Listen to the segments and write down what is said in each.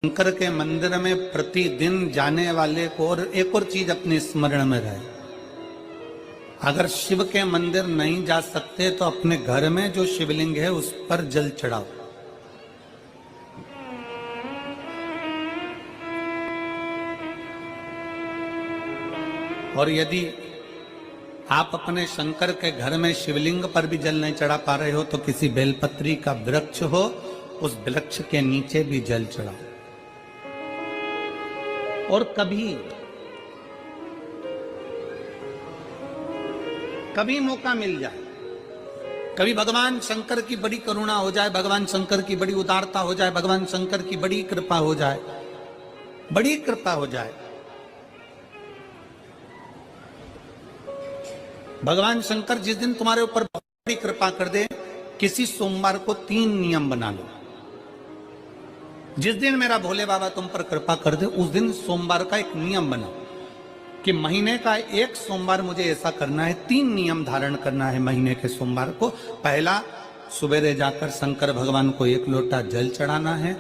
शंकर के मंदिर में प्रतिदिन जाने वाले को और एक और चीज अपने स्मरण में रहे, अगर शिव के मंदिर नहीं जा सकते तो अपने घर में जो शिवलिंग है उस पर जल चढ़ाओ। और यदि आप अपने शंकर के घर में शिवलिंग पर भी जल नहीं चढ़ा पा रहे हो तो किसी बेलपत्री का वृक्ष हो, उस वृक्ष के नीचे भी जल चढ़ाओ। और कभी मौका मिल जाए, कभी भगवान शंकर की बड़ी करुणा हो जाए, भगवान शंकर की बड़ी उदारता हो जाए, भगवान शंकर की बड़ी कृपा हो जाए, बड़ी कृपा हो जाए, भगवान शंकर जिस दिन तुम्हारे ऊपर बड़ी कृपा कर दे, किसी सोमवार को 3 नियम बना लो। जिस दिन मेरा भोले बाबा तुम पर कृपा कर दे उस दिन सोमवार का एक नियम बनाओ कि महीने का एक सोमवार मुझे ऐसा करना है, 3 नियम धारण करना है महीने के सोमवार को। पहला, सुबेरे जाकर शंकर भगवान को 1 लोटा जल चढ़ाना है।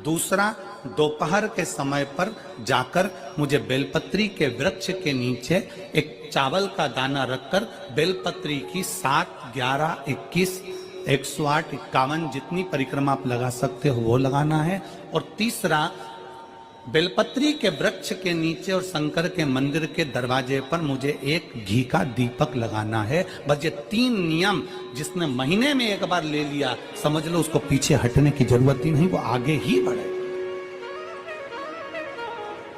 दूसरा, दोपहर के समय पर जाकर मुझे बेलपत्री के वृक्ष के नीचे एक चावल का दाना रखकर बेलपत्री की 7, 11, 21, 108, 51 जितनी परिक्रमा आप लगा सकते हो वो लगाना है। और तीसरा, बेलपत्री के वृक्ष के नीचे और शंकर के मंदिर के दरवाजे पर मुझे एक घी का दीपक लगाना है। बस ये 3 नियम जिसने महीने में एक बार ले लिया, समझ लो उसको पीछे हटने की जरूरत ही नहीं, वो आगे ही बढ़े।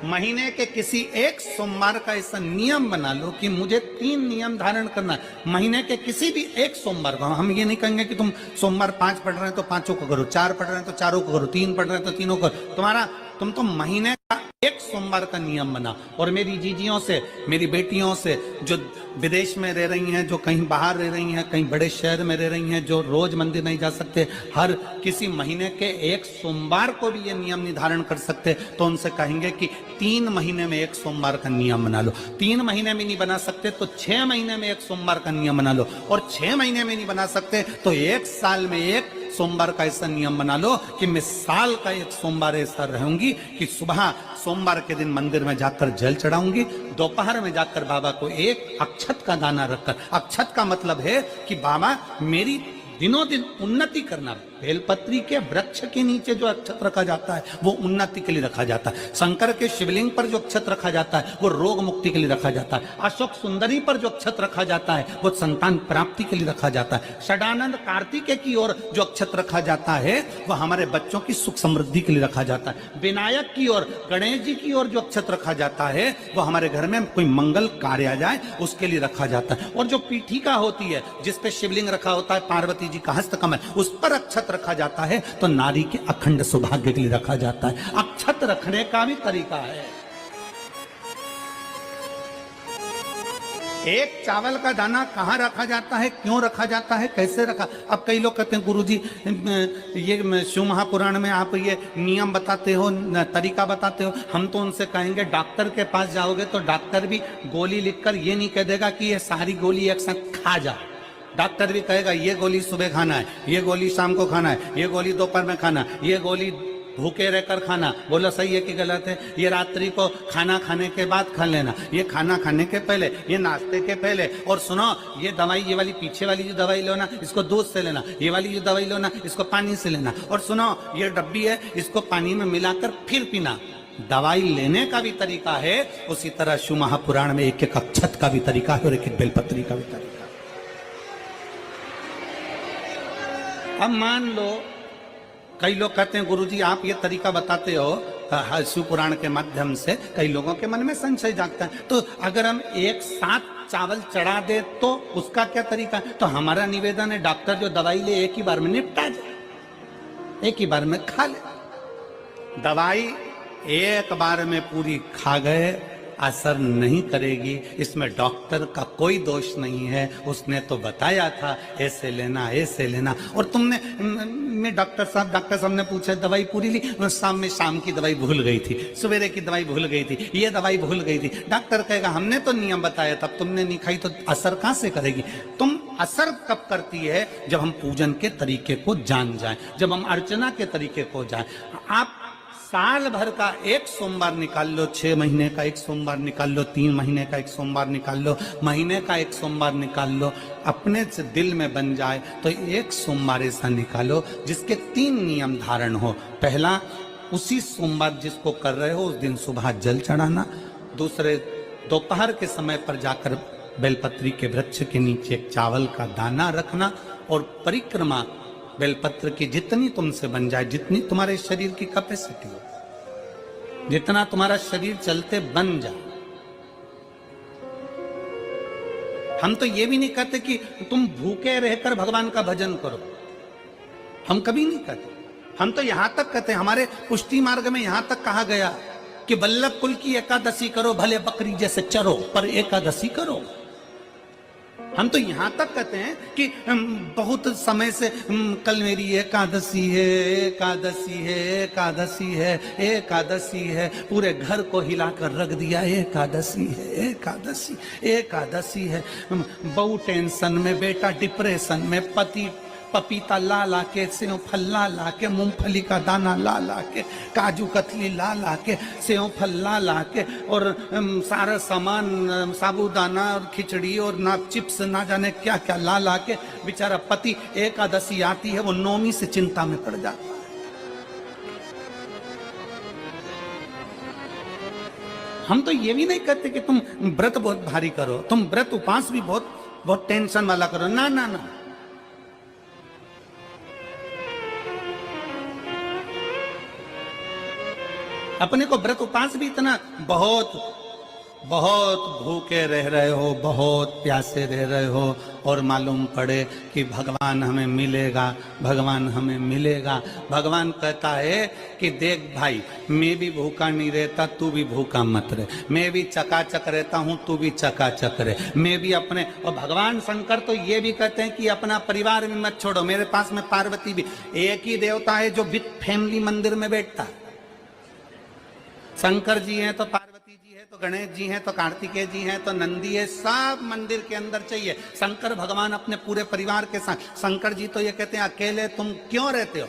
महीने के किसी एक सोमवार का ऐसा नियम बना लो कि मुझे 3 नियम धारण करना है महीने के किसी भी एक सोमवार को। हम ये नहीं कहेंगे कि तुम सोमवार 5 पढ़ रहे हैं तो 5 को करो, 4 पढ़ रहे हैं तो 4 को करो, 3 पढ़ रहे हैं तो 3 को करो। तुम तो महीने का एक सोमवार का नियम बना। और मेरी जीजियों से, मेरी बेटियों से जो विदेश में रह रही हैं, जो कहीं बाहर रह रही हैं, कहीं बड़े शहर में रह रही हैं, जो रोज मंदिर नहीं जा सकते, हर किसी महीने के एक सोमवार को भी ये नियम निर्धारण कर सकते, तो उनसे कहेंगे कि 3 महीने में एक सोमवार का नियम बना लो। 3 महीने में नहीं बना सकते तो 6 महीने में एक सोमवार का नियम बना लो। और 6 महीने में नहीं बना सकते तो 1 साल में एक सोमवार का ऐसा नियम बना लो कि मैं साल का एक सोमवार ऐसा रहूंगी कि सुबह सोमवार के दिन मंदिर में जाकर जल चढ़ाऊंगी, दोपहर में जाकर बाबा को एक अक्षत का दाना रखकर, अक्षत का मतलब है कि बाबा मेरी दिनों दिन उन्नति करना। बेलपत्री के वृक्ष के नीचे जो अक्षत रखा जाता है वो उन्नति के लिए रखा जाता है। शंकर के शिवलिंग पर जो अक्षत रखा जाता है वो रोग मुक्ति के लिए रखा जाता है। अशोक सुंदरी पर जो अक्षत रखा जाता है वो संतान प्राप्ति के लिए रखा जाता है। षडानंद कार्तिकेय की ओर जो अक्षत रखा जाता है वो हमारे बच्चों की सुख समृद्धि के लिए रखा जाता है। विनायक की ओर, गणेश जी की ओर जो अक्षत रखा जाता है वो हमारे घर में कोई मंगल कार्य आ जाए उसके लिए रखा जाता है। और जो पीठिका होती है जिसपे शिवलिंग रखा होता है, पार्वती जी का हस्तकमल, उस पर अक्षत रखा जाता है तो नारी के अखंड सौभाग्य के लिए रखा जाता है। अक्षत रखने का भी तरीका है। एक चावल का दाना कहाँ रखा जाता है, क्यों रखा जाता है, कैसे रखा। अब कई लोग कहते हैं गुरुजी ये शिव महापुराण में आप ये नियम बताते हो, तरीका बताते हो। हम तो उनसे कहेंगे डॉक्टर के पास जाओगे तो डॉक्टर भी गोली लिखकर ये नहीं कह देगा कि ये सारी गोली एक साथ खा जा। डॉक्टर भी कहेगा ये गोली सुबह खाना है, ये गोली शाम को खाना है, ये गोली दोपहर में खाना, ये गोली भूखे रहकर खाना। बोलो सही है कि गलत है? ये रात्रि को खाना खाने के बाद खा लेना, ये खाना खाने के पहले, ये नाश्ते के पहले। और सुनो, ये दवाई, ये वाली पीछे वाली जो दवाई लो ना इसको दूध से लेना, ये वाली जो दवाई लो ना इसको पानी से लेना। और सुनो, ये डब्बी है इसको पानी में मिलाकर फिर पीना। दवाई लेने का भी तरीका है, उसी तरह शिव महापुराण में एक एक अक्षत का भी तरीका है और एक एक बेलपत्री का भी तरीका है। अब मान लो कई लोग कहते हैं गुरुजी आप ये तरीका बताते हो शिव पुराण के माध्यम से, कई लोगों के मन में संशय जागता है, तो अगर हम एक साथ चावल चढ़ा दे तो उसका क्या तरीका है? तो हमारा निवेदन है डॉक्टर जो दवाई ले एक ही बार में निपटा जाए, एक ही बार में खा ले। दवाई एक बार में पूरी खा गए असर नहीं करेगी, इसमें डॉक्टर का कोई दोष नहीं है। उसने तो बताया था ऐसे लेना, ऐसे लेना। और तुमने मैं डॉक्टर साहब ने पूछा दवाई पूरी ली, शाम की दवाई भूल गई थी, सवेरे की दवाई भूल गई थी, ये दवाई भूल गई थी। डॉक्टर कहेगा हमने तो नियम बताया तब तुमने नहीं खाई, तो असर कहां से करेगी? तुम असर कब करती है? जब हम पूजन के तरीके को जान जाएं, जब हम अर्चना के तरीके को जाएं। आप साल भर का एक सोमवार निकाल लो, 6 महीने का एक सोमवार निकाल लो, 3 महीने का एक सोमवार निकाल लो, महीने का एक सोमवार निकाल लो, अपने से दिल में बन जाए तो एक सोमवार ऐसा निकालो जिसके 3 नियम धारण हो। पहला, उसी सोमवार जिसको कर रहे हो उस दिन सुबह जल चढ़ाना। दूसरे, दोपहर के समय पर जाकर बेलपत्री के वृक्ष के नीचे एक चावल का दाना रखना और परिक्रमा बेलपत्र की जितनी तुमसे बन जाए, जितनी तुम्हारे शरीर की कैपेसिटी हो, जितना तुम्हारा शरीर चलते बन जाए। हम तो ये भी नहीं कहते कि तुम भूखे रहकर भगवान का भजन करो, हम कभी नहीं कहते। हम तो यहां तक कहते हैं, हमारे पुष्टि मार्ग में यहां तक कहा गया कि वल्लभ कुल की एकादशी करो, भले बकरी जैसे चरो पर एकादशी करो। हम तो यहां तक कहते हैं कि बहुत समय से कल मेरी एकादशी है, एकादशी है, एकादशी है, एकादशी है, पूरे घर को हिलाकर रख दिया, एकादशी है, एकादशी, एकादशी है। बहू टेंशन में, बेटा डिप्रेशन में, पति पपीता ला ला के, सेव फल ला ला के, मूंगफली का दाना ला ला के, काजू कतली ला ला के, सेव फल ला ला के, और सारा सामान, साबूदाना और खिचड़ी और ना चिप्स ना जाने क्या क्या ला ला के, बेचारा पति एकादशी आती है वो नौमी से चिंता में पड़ जाता है। हम तो ये भी नहीं कहते कि तुम व्रत बहुत भारी करो, तुम व्रत उपास भी बहुत बहुत टेंशन वाला करो, ना ना ना। अपने को व्रत उपास भी इतना बहुत बहुत भूखे रह रहे हो, बहुत प्यासे रह रहे हो, और मालूम पड़े कि भगवान हमें मिलेगा, भगवान हमें मिलेगा। भगवान कहता है कि देख भाई, मैं भी भूखा नहीं रहता, तू भी भूखा मत रहे, मैं भी चकाचक रहता हूँ, तू भी चकाचक रहे, मैं भी अपने। और भगवान शंकर तो ये भी कहते हैं कि अपना परिवार भी मत छोड़ो। मेरे पास में पार्वती भी, एक ही देवता है जो विद फैमिली मंदिर में बैठता है। शंकर जी हैं तो पार्वती जी है, तो गणेश जी हैं, तो कार्तिकेय जी हैं, तो नंदी है, सब मंदिर के अंदर चाहिए। शंकर भगवान अपने पूरे परिवार के साथ। शंकर जी तो ये कहते हैं अकेले तुम क्यों रहते हो,